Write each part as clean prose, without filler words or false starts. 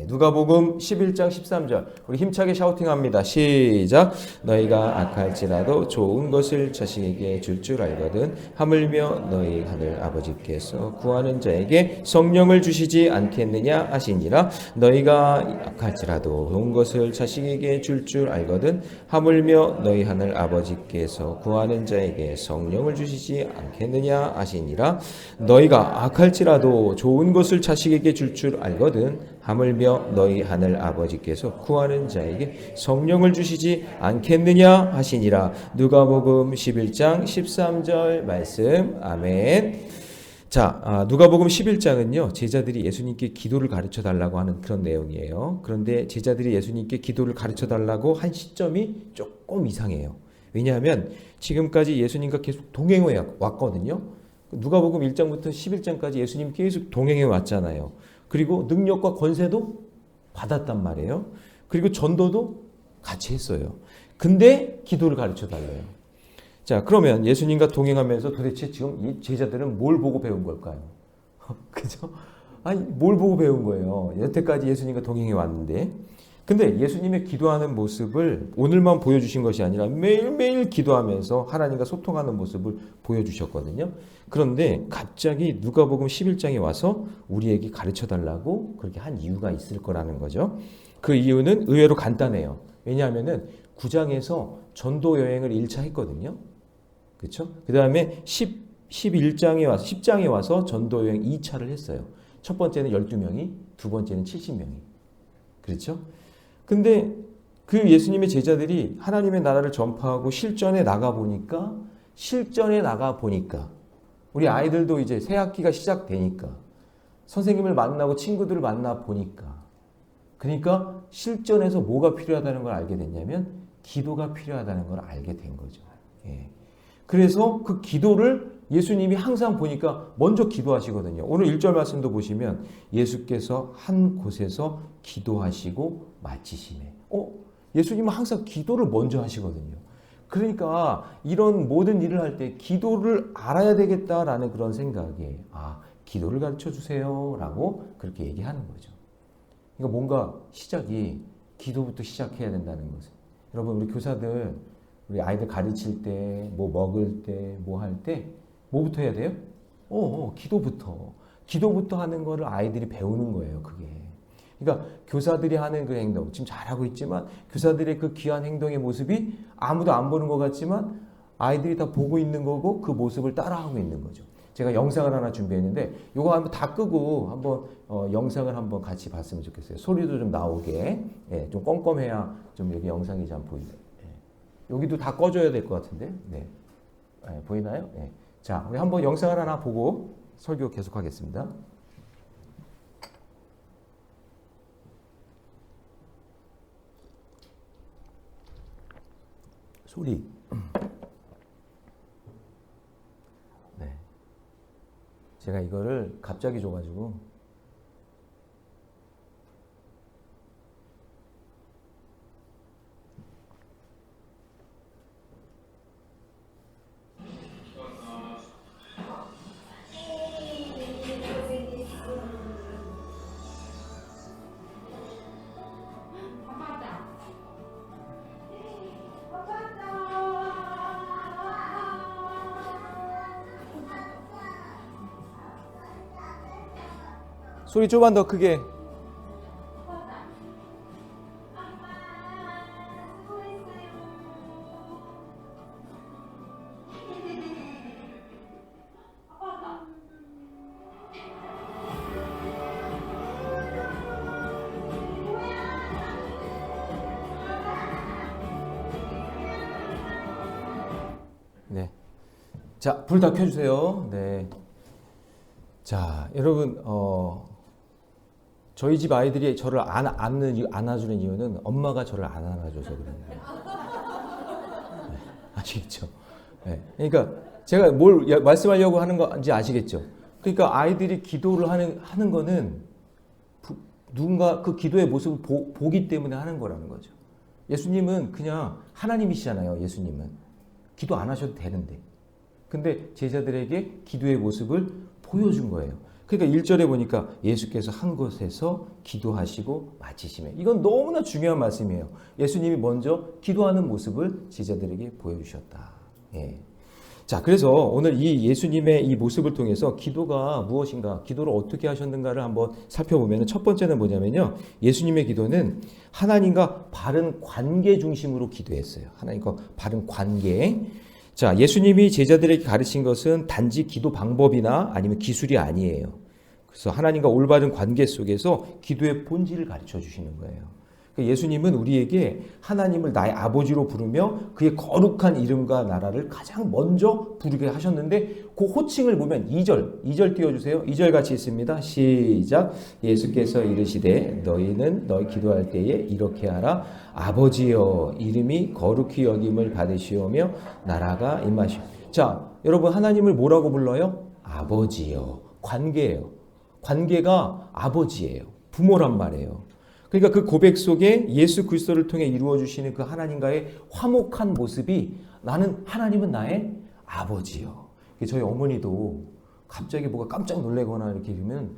누가복음 11장 13절. 우리 힘차게 샤우팅합니다. 시작. 너희가 악할지라도 좋은 것을 자식에게 줄 줄 알거든 하물며 너희 하늘 아버지께서 구하는 자에게 성령을 주시지 않겠느냐 하시니라. 너희가 악할지라도 좋은 것을 자식에게 줄 줄 알거든 하물며 너희 하늘 아버지께서 구하는 자에게 성령을 주시지 않겠느냐 하시니라. 너희가 악할지라도 좋은 것을 자식에게 줄 줄 알거든 하물며 너희 하늘 아버지께서 구하는 자에게 성령을 주시지 않겠느냐 하시니라. 누가복음 11장 13절 말씀. 아멘. 자, 누가복음 11장은요, 제자들이 예수님께 기도를 가르쳐 달라고 하는 그런 내용이에요. 그런데 제자들이 예수님께 기도를 가르쳐 달라고 한 시점이 조금 이상해요. 왜냐하면 지금까지 예수님과 계속 동행해 왔거든요. 누가복음 1장부터 11장까지 예수님 계속 동행해 왔잖아요. 그리고 능력과 권세도 받았단 말이에요. 그리고 전도도 같이 했어요. 근데 기도를 가르쳐 달래요. 자, 그러면 예수님과 동행하면서 도대체 지금 이 제자들은 뭘 보고 배운 걸까요? 그죠? 아니, 뭘 보고 배운 거예요? 여태까지 예수님과 동행해 왔는데. 근데 예수님의 기도하는 모습을 오늘만 보여주신 것이 아니라 매일매일 기도하면서 하나님과 소통하는 모습을 보여주셨거든요. 그런데 갑자기 누가복음 11장에 와서 우리에게 가르쳐달라고 그렇게 한 이유가 있을 거라는 거죠. 그 이유는 의외로 간단해요. 왜냐하면 9장에서 전도 여행을 1차 했거든요. 그렇죠? 그 다음에 11장에 와서 10장에 와서 전도 여행 2차를 했어요. 첫 번째는 12명이, 두 번째는 70명이. 그렇죠? 근데 그 예수님의 제자들이 하나님의 나라를 전파하고 실전에 나가 보니까 우리 아이들도 이제 새 학기가 시작되니까 선생님을 만나고 친구들을 만나 보니까 그러니까 실전에서 뭐가 필요하다는 걸 알게 됐냐면 기도가 필요하다는 걸 알게 된 거죠. 예. 그래서 그 기도를 예수님이 항상 보니까 먼저 기도하시거든요. 오늘 1절 말씀도 보시면 예수께서 한 곳에서 기도하시고 마치시매. 예수님은 항상 기도를 먼저 하시거든요. 그러니까 이런 모든 일을 할 때 기도를 알아야 되겠다라는 그런 생각에 기도를 가르쳐 주세요 라고 그렇게 얘기하는 거죠. 그러니까 뭔가 시작이 기도부터 시작해야 된다는 거죠. 여러분 우리 교사들 우리 아이들 가르칠 때 뭐 먹을 때 뭐 할 때 뭐부터 해야 돼요? 기도부터 하는 거를 아이들이 배우는 거예요. 그게. 그러니까 교사들이 하는 그 행동 지금 잘하고 있지만 교사들의 그 귀한 행동의 모습이 아무도 안 보는 것 같지만 아이들이 다 보고 있는 거고 그 모습을 따라하고 있는 거죠. 제가 영상을 하나 준비했는데 이거 한번 다 끄고 한번 영상을 한번 같이 봤으면 좋겠어요. 소리도 좀 나오게. 예, 좀 껌껌해야 좀 여기 영상이 잘 보이죠. 예. 여기도 다 꺼줘야 될 것 같은데. 네. 예, 보이나요? 예. 자, 우리 한번 영상을 하나 보고 설교 계속하겠습니다. 소리. 네. 제가 이거를 갑자기 줘가지고 소리 좀만 더 크게. 네. 자, 불 다 켜주세요. 네. 자, 여러분, 저희 집 아이들이 저를 안아주는 이유는 엄마가 저를 안 안아줘서 그래요. 네. 아시겠죠? 네. 그러니까 제가 뭘 말씀하려고 하는 건지 아시겠죠? 그러니까 아이들이 기도를 하는 거는 누군가 그 기도의 모습을 보기 때문에 하는 거라는 거죠. 예수님은 그냥 하나님이시잖아요. 예수님은. 기도 안 하셔도 되는데. 근데 제자들에게 기도의 모습을 보여준 거예요. 그러니까 1절에 보니까 예수께서 한 곳에서 기도하시고 마치시며, 이건 너무나 중요한 말씀이에요. 예수님이 먼저 기도하는 모습을 제자들에게 보여주셨다. 예. 자, 그래서 오늘 이 예수님의 이 모습을 통해서 기도가 무엇인가, 기도를 어떻게 하셨는가를 한번 살펴보면, 첫 번째는 뭐냐면요, 예수님의 기도는 하나님과 바른 관계 중심으로 기도했어요. 하나님과 바른 관계. 자, 예수님이 제자들에게 가르친 것은 단지 기도 방법이나 아니면 기술이 아니에요. 그래서 하나님과 올바른 관계 속에서 기도의 본질을 가르쳐 주시는 거예요. 예수님은 우리에게 하나님을 나의 아버지로 부르며 그의 거룩한 이름과 나라를 가장 먼저 부르게 하셨는데, 그 호칭을 보면 2절 띄워주세요. 2절 같이 있습니다. 시작. 예수께서 이르시되 너희는 너희 기도할 때에 이렇게 하라. 아버지여, 이름이 거룩히 여김을 받으시오며 나라가 임하시오. 자, 여러분, 하나님을 뭐라고 불러요? 아버지여. 관계예요. 관계가 아버지예요. 부모란 말이에요. 그러니까 그 고백 속에 예수 그리스도를 통해 이루어 주시는 그 하나님과의 화목한 모습이, 나는 하나님은 나의 아버지요. 저희 어머니도 갑자기 뭐가 깜짝 놀래거나 이렇게 이러면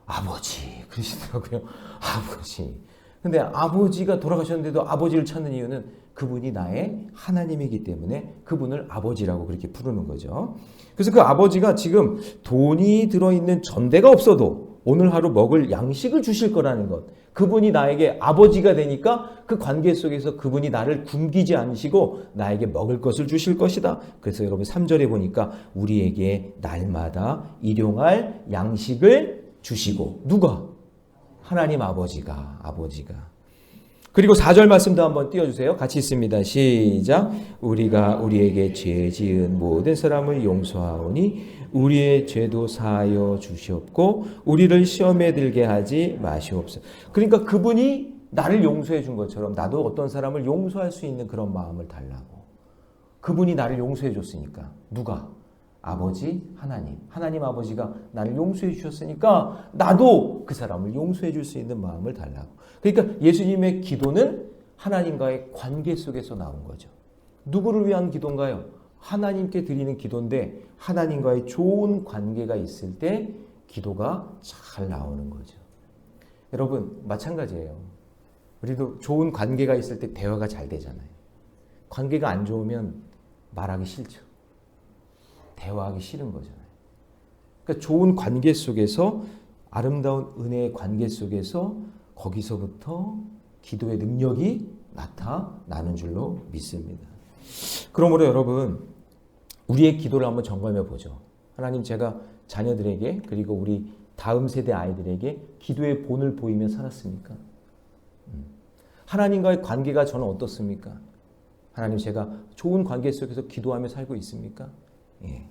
아버지 그러시더라고요. 아버지. 근데 아버지가 돌아가셨는데도 아버지를 찾는 이유는 그분이 나의 하나님이기 때문에 그분을 아버지라고 그렇게 부르는 거죠. 그래서 그 아버지가 지금 돈이 들어있는 전대가 없어도 오늘 하루 먹을 양식을 주실 거라는 것, 그분이 나에게 아버지가 되니까 그 관계 속에서 그분이 나를 굶기지 않으시고 나에게 먹을 것을 주실 것이다. 그래서 여러분 3절에 보니까 우리에게 날마다 일용할 양식을 주시고, 누가? 하나님 아버지가. 그리고 4절 말씀도 한번 띄워주세요. 같이 있습니다. 시작. 우리가 우리에게 죄 지은 모든 사람을 용서하오니 우리의 죄도 사하여 주시옵고 우리를 시험에 들게 하지 마시옵소서. 그러니까 그분이 나를 용서해 준 것처럼 나도 어떤 사람을 용서할 수 있는 그런 마음을 달라고. 그분이 나를 용서해 줬으니까. 누가? 아버지 하나님. 하나님 아버지가 나를 용서해 주셨으니까 나도 그 사람을 용서해 줄 수 있는 마음을 달라고. 그러니까 예수님의 기도는 하나님과의 관계 속에서 나온 거죠. 누구를 위한 기도인가요? 하나님께 드리는 기도인데, 하나님과의 좋은 관계가 있을 때 기도가 잘 나오는 거죠. 여러분, 마찬가지예요. 우리도 좋은 관계가 있을 때 대화가 잘 되잖아요. 관계가 안 좋으면 말하기 싫죠. 대화하기 싫은 거잖아요. 그러니까 좋은 관계 속에서, 아름다운 은혜의 관계 속에서 거기서부터 기도의 능력이 나타나는 줄로 믿습니다. 그러므로 여러분, 우리의 기도를 한번 점검해 보죠. 하나님, 제가 자녀들에게, 그리고 우리 다음 세대 아이들에게 기도의 본을 보이며 살았습니까? 하나님과의 관계가 저는 어떻습니까? 하나님, 제가 좋은 관계 속에서 기도하며 살고 있습니까? 예.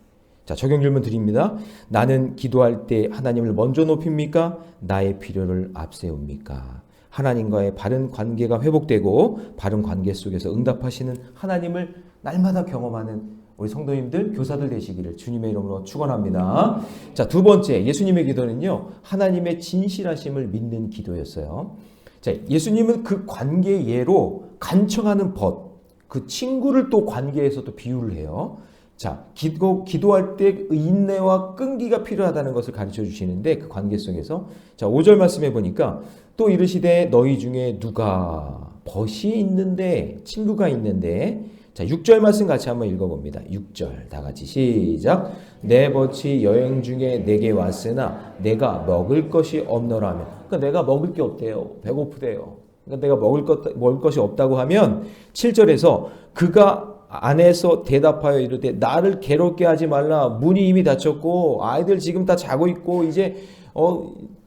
자, 적용 질문 드립니다. 나는 기도할 때 하나님을 먼저 높입니까? 나의 필요를 앞세웁니까? 하나님과의 바른 관계가 회복되고 바른 관계 속에서 응답하시는 하나님을 날마다 경험하는 우리 성도님들, 교사들 되시기를 주님의 이름으로 축원합니다. 자, 두 번째, 예수님의 기도는요, 하나님의 진실하심을 믿는 기도였어요. 자, 예수님은 그 관계 예로 간청하는 벗, 그 친구를 또 관계에서 또 비유를 해요. 자, 기도할 때 인내와 끈기가 필요하다는 것을 가르쳐 주시는데, 그 관계 속에서, 자, 5절 말씀해 보니까 또 이르시되 너희 중에 누가 벗이 있는데, 친구가 있는데, 자, 6절 말씀 같이 한번 읽어봅니다. 6절 다 같이 시작. 내 벗이 여행 중에 내게 왔으나 내가 먹을 것이 없노라면, 그러니까 내가 먹을 게 없대요. 배고프대요. 그러니까 내가 먹을 것이 없다고 하면 7절에서 그가 안에서 대답하여 이르되 나를 괴롭게 하지 말라. 문이 이미 닫혔고 아이들 지금 다 자고 있고 이제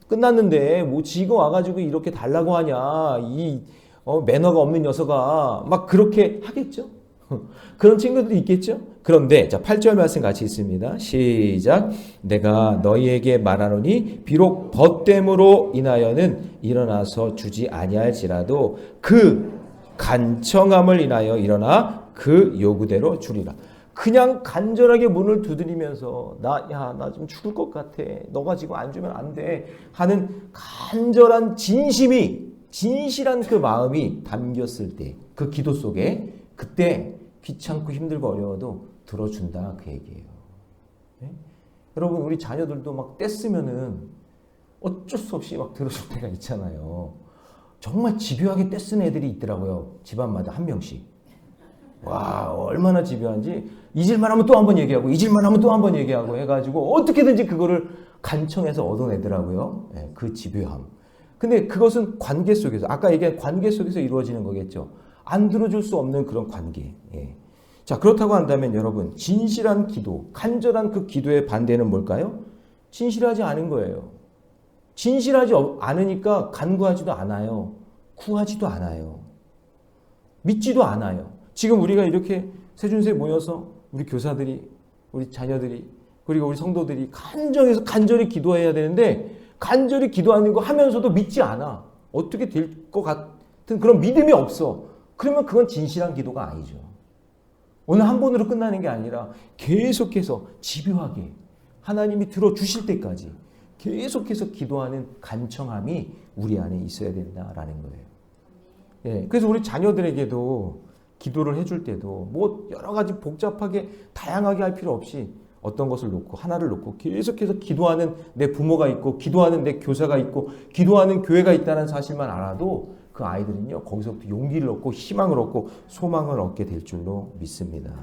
끝났는데 뭐 지금 와가지고 이렇게 달라고 하냐. 이 매너가 없는 녀석아. 막 그렇게 하겠죠. 그런 친구들이 있겠죠. 그런데 자, 8절 말씀 같이 있습니다. 시작. 내가 너희에게 말하노니 비록 벗됨으로 인하여는 일어나서 주지 아니할지라도 그 간청함을 인하여 일어나 그 요구대로 주리라. 그냥 간절하게 문을 두드리면서 나 좀 죽을 것 같아. 너가 지금 안 주면 안 돼. 하는 간절한 진실한 그 마음이 담겼을 때, 그 기도 속에, 그때 귀찮고 힘들고 어려워도 들어준다, 그 얘기예요. 네? 여러분 우리 자녀들도 막 떼쓰면은 어쩔 수 없이 막 들어줄 때가 있잖아요. 정말 집요하게 떼쓰는 애들이 있더라고요. 집안마다 한 명씩. 와, 얼마나 집요한지 잊을만 하면 또 한 번 얘기하고 잊을만 하면 또 한 번 얘기하고 해가지고 어떻게든지 그거를 간청해서 얻어내더라고요. 네, 그 집요함. 근데 그것은 관계 속에서, 아까 얘기한 관계 속에서 이루어지는 거겠죠. 안 들어줄 수 없는 그런 관계. 예. 자, 그렇다고 한다면 여러분, 진실한 기도, 간절한 그 기도의 반대는 뭘까요? 진실하지 않은 거예요. 진실하지 않으니까 간구하지도 않아요. 구하지도 않아요. 믿지도 않아요. 지금 우리가 이렇게 세준세 모여서 우리 교사들이, 우리 자녀들이, 그리고 우리 성도들이 간절히 기도해야 되는데 간절히 기도하는 거 하면서도 믿지 않아. 어떻게 될 것 같은 그런 믿음이 없어. 그러면 그건 진실한 기도가 아니죠. 오늘 한 번으로 끝나는 게 아니라 계속해서 집요하게 하나님이 들어주실 때까지 계속해서 기도하는 간청함이 우리 안에 있어야 된다라는 거예요. 예, 그래서 우리 자녀들에게도 기도를 해줄 때도 뭐 여러 가지 복잡하게 다양하게 할 필요 없이 어떤 것을 놓고 하나를 놓고 계속해서 기도하는 내 부모가 있고 기도하는 내 교사가 있고 기도하는 교회가 있다는 사실만 알아도 그 아이들은요 거기서부터 용기를 얻고 희망을 얻고 소망을 얻게 될 줄로 믿습니다.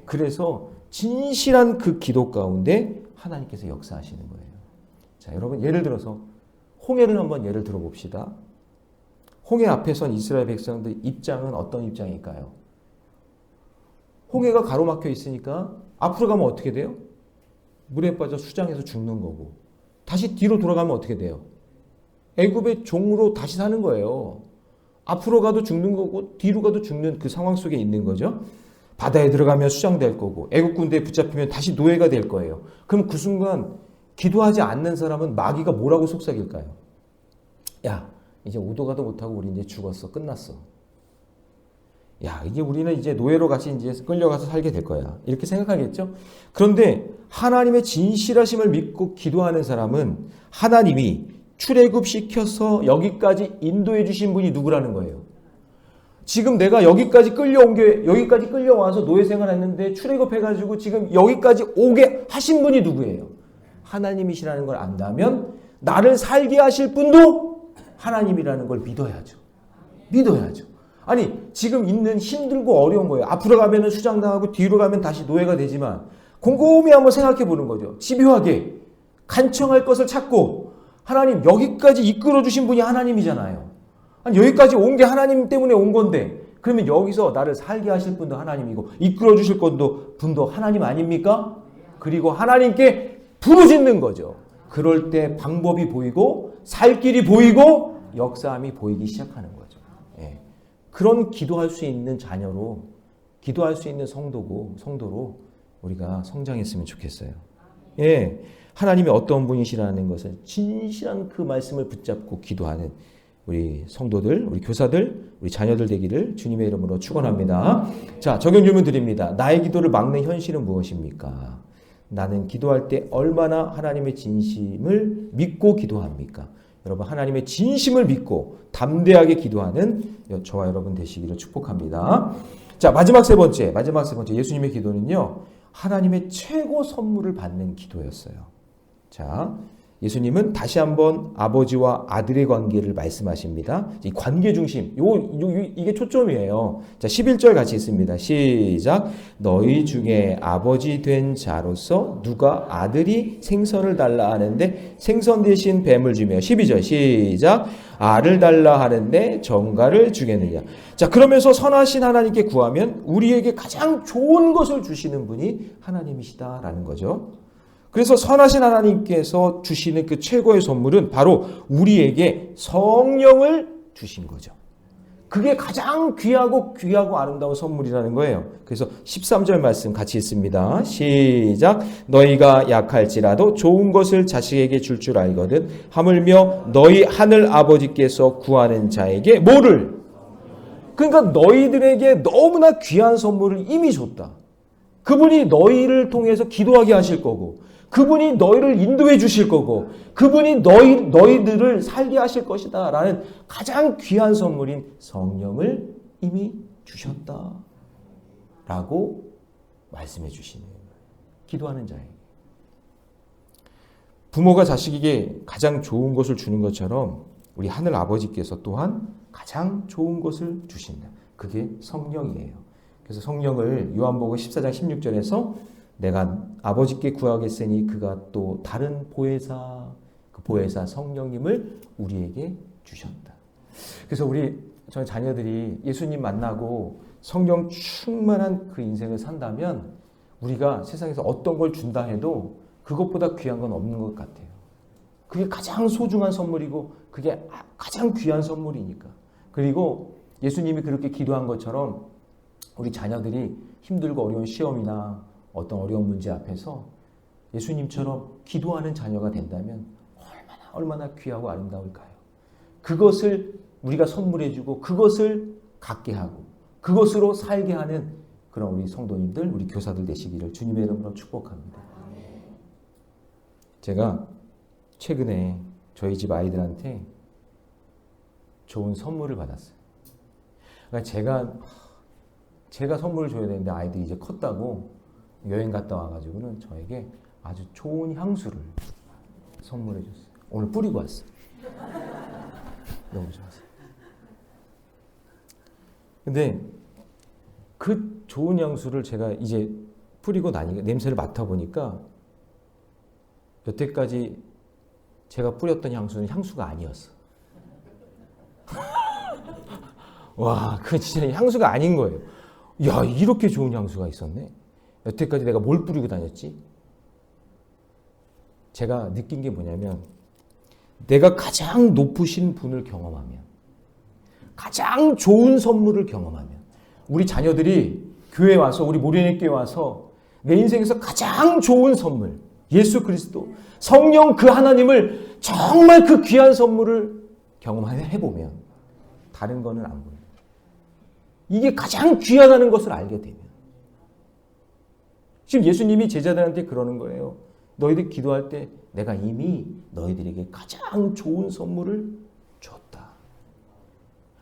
그래서 진실한 그 기도 가운데 하나님께서 역사하시는 거예요. 자, 여러분 예를 들어서 홍해를 한번 예를 들어봅시다. 홍해 앞에 선 이스라엘 백성들 입장은 어떤 입장일까요? 홍해가 가로막혀 있으니까 앞으로 가면 어떻게 돼요? 물에 빠져 수장해서 죽는 거고 다시 뒤로 돌아가면 어떻게 돼요? 애굽의 종으로 다시 사는 거예요. 앞으로 가도 죽는 거고 뒤로 가도 죽는 그 상황 속에 있는 거죠. 바다에 들어가면 수장될 거고 애굽 군대에 붙잡히면 다시 노예가 될 거예요. 그럼 그 순간 기도하지 않는 사람은 마귀가 뭐라고 속삭일까요? 야, 이제 오도 가도 못하고 우리 이제 죽었어. 끝났어. 야, 이제 우리는 이제 노예로 같이 이제 끌려가서 살게 될 거야. 이렇게 생각하겠죠? 그런데 하나님의 진실하심을 믿고 기도하는 사람은 하나님이 출애굽시켜서 여기까지 인도해 주신 분이 누구라는 거예요. 지금 내가 여기까지 여기까지 끌려와서 노예 생활했는데 출애굽해가지고 지금 여기까지 오게 하신 분이 누구예요? 하나님이시라는 걸 안다면 나를 살게 하실 분도 하나님이라는 걸 믿어야죠. 믿어야죠. 아니 지금 있는 힘들고 어려운 거예요. 앞으로 가면 수장당하고 뒤로 가면 다시 노예가 되지만 곰곰이 한번 생각해 보는 거죠. 집요하게 간청할 것을 찾고 하나님 여기까지 이끌어 주신 분이 하나님이잖아요. 아니 여기까지 온 게 하나님 때문에 온 건데 그러면 여기서 나를 살게 하실 분도 하나님이고 이끌어 주실 분도 하나님 아닙니까? 그리고 하나님께 부르짖는 거죠. 그럴 때 방법이 보이고 살 길이 보이고 역사함이 보이기 시작하는 거죠. 예. 그런 기도할 수 있는 자녀로 기도할 수 있는 성도로 우리가 성장했으면 좋겠어요. 예. 하나님이 어떤 분이시라는 것을 진실한 그 말씀을 붙잡고 기도하는 우리 성도들, 우리 교사들, 우리 자녀들 되기를 주님의 이름으로 축원합니다. 자, 적용 질문 드립니다. 나의 기도를 막는 현실은 무엇입니까? 나는 기도할 때 얼마나 하나님의 진심을 믿고 기도합니까? 여러분 하나님의 진심을 믿고 담대하게 기도하는 저와 여러분 되시기를 축복합니다. 자, 마지막 세 번째 예수님의 기도는요. 하나님의 최고 선물을 받는 기도였어요. 자, 예수님은 다시 한번 아버지와 아들의 관계를 말씀하십니다. 이 관계 중심, 이게 초점이에요. 자, 11절 같이 있습니다. 시작. 너희 중에 아버지 된 자로서 누가 아들이 생선을 달라 하는데 생선 대신 뱀을 주며 12절 시작. 알을 달라 하는데 정갈을 주겠느냐. 자, 그러면서 선하신 하나님께 구하면 우리에게 가장 좋은 것을 주시는 분이 하나님이시다라는 거죠. 그래서 선하신 하나님께서 주시는 그 최고의 선물은 바로 우리에게 성령을 주신 거죠. 그게 가장 귀하고 아름다운 선물이라는 거예요. 그래서 13절 말씀 같이 읽습니다. 시작. 너희가 약할지라도 좋은 것을 자식에게 줄 줄 알거든 하물며 너희 하늘 아버지께서 구하는 자에게 뭐를? 그러니까 너희들에게 너무나 귀한 선물을 이미 줬다. 그분이 너희를 통해서 기도하게 하실 거고 그분이 너희를 인도해 주실 거고 그분이 너희들을 살게 하실 것이다 라는 가장 귀한 선물인 성령을 이미 주셨다 라고 말씀해 주시는 거예요. 기도하는 자에게. 부모가 자식에게 가장 좋은 것을 주는 것처럼 우리 하늘 아버지께서 또한 가장 좋은 것을 주신다. 그게 성령이에요. 그래서 성령을 요한복음 14장 16절에서 내가 아버지께 구하겠으니 그가 또 다른 보혜사, 그 보혜사 성령님을 우리에게 주셨다. 그래서 저희 자녀들이 예수님 만나고 성령 충만한 그 인생을 산다면 우리가 세상에서 어떤 걸 준다 해도 그것보다 귀한 건 없는 것 같아요. 그게 가장 소중한 선물이고 그게 가장 귀한 선물이니까. 그리고 예수님이 그렇게 기도한 것처럼 우리 자녀들이 힘들고 어려운 시험이나 어떤 어려운 문제 앞에서 예수님처럼 기도하는 자녀가 된다면 얼마나 귀하고 아름다울까요? 그것을 우리가 선물해주고 그것을 갖게 하고 그것으로 살게 하는 그런 우리 성도님들, 우리 교사들 되시기를 주님의 이름으로 축복합니다. 제가 최근에 저희 집 아이들한테 좋은 선물을 받았어요. 그러니까 제가 선물을 줘야 되는데 아이들이 이제 컸다고 여행 갔다 와가지고는 저에게 아주 좋은 향수를 선물해 줬어요. 오늘 뿌리고 왔어요. 너무 좋았어요. 근데 그 좋은 향수를 제가 이제 뿌리고 나니까 냄새를 맡아보니까 여태까지 제가 뿌렸던 향수는 향수가 아니었어. 와, 그건 진짜 향수가 아닌 거예요. 야, 이렇게 좋은 향수가 있었네. 여태까지 내가 뭘 뿌리고 다녔지? 제가 느낀 게 뭐냐면 내가 가장 높으신 분을 경험하면, 가장 좋은 선물을 경험하면, 우리 자녀들이 교회에 와서, 우리 모래내교에 와서 내 인생에서 가장 좋은 선물, 예수 그리스도, 성령 그 하나님을 정말 그 귀한 선물을 경험해보면 다른 거는 안 보여요. 이게 가장 귀하다는 것을 알게 되면. 지금 예수님이 제자들한테 그러는 거예요. 너희들 기도할 때 내가 이미 너희들에게 가장 좋은 선물을 줬다.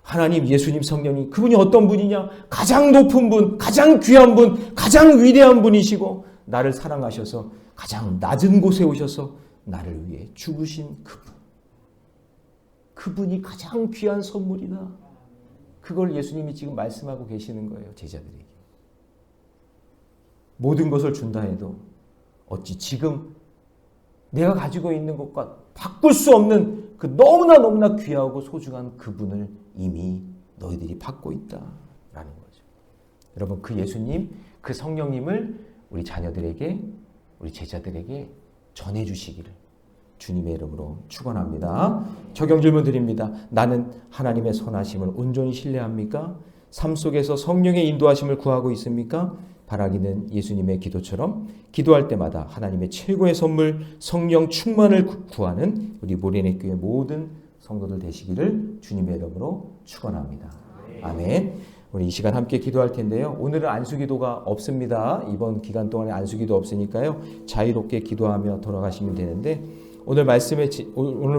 하나님, 예수님, 성령님, 그분이 어떤 분이냐? 가장 높은 분, 가장 귀한 분, 가장 위대한 분이시고 나를 사랑하셔서 가장 낮은 곳에 오셔서 나를 위해 죽으신 그분. 그분이 가장 귀한 선물이다. 그걸 예수님이 지금 말씀하고 계시는 거예요. 제자들에게. 모든 것을 준다 해도 어찌 지금 내가 가지고 있는 것과 바꿀 수 없는 그 너무나 귀하고 소중한 그분을 이미 너희들이 받고 있다라는 거죠. 여러분, 그 예수님, 그 성령님을 우리 자녀들에게, 우리 제자들에게 전해주시기를 주님의 이름으로 축원합니다. 적용 질문 드립니다. 나는 하나님의 선하심을 온전히 신뢰합니까? 삶 속에서 성령의 인도하심을 구하고 있습니까? 바라기는 예수님의 기도처럼 기도할 때마다 하나님의 최고의 선물 성령 충만을 구하는 우리 모래내교회 모든 성도들 되시기를 주님의 이름으로 축원합니다. 아멘. 우리 이 시간 함께 기도할 텐데요. 오늘은 안수기도가 없습니다. 이번 기간 동안에 안수기도 없으니까요. 자유롭게 기도하며 돌아가시면 되는데 오늘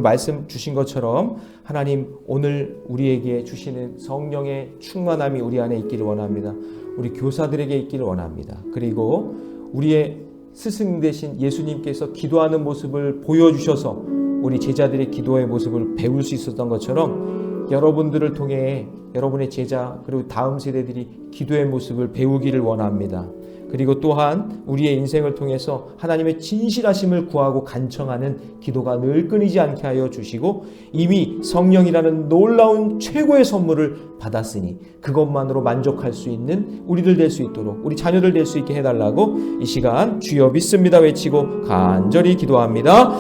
말씀 주신 것처럼 하나님 오늘 우리에게 주시는 성령의 충만함이 우리 안에 있기를 원합니다. 우리 교사들에게 있기를 원합니다. 그리고 우리의 스승 되신 예수님께서 기도하는 모습을 보여주셔서 우리 제자들의 기도의 모습을 배울 수 있었던 것처럼 여러분들을 통해 여러분의 제자 그리고 다음 세대들이 기도의 모습을 배우기를 원합니다. 그리고 또한 우리의 인생을 통해서 하나님의 진실하심을 구하고 간청하는 기도가 늘 끊이지 않게 하여 주시고 이미 성령이라는 놀라운 최고의 선물을 받았으니 그것만으로 만족할 수 있는 우리들 될 수 있도록 우리 자녀들 될 수 있게 해달라고 이 시간 주여 믿습니다 외치고 간절히 기도합니다.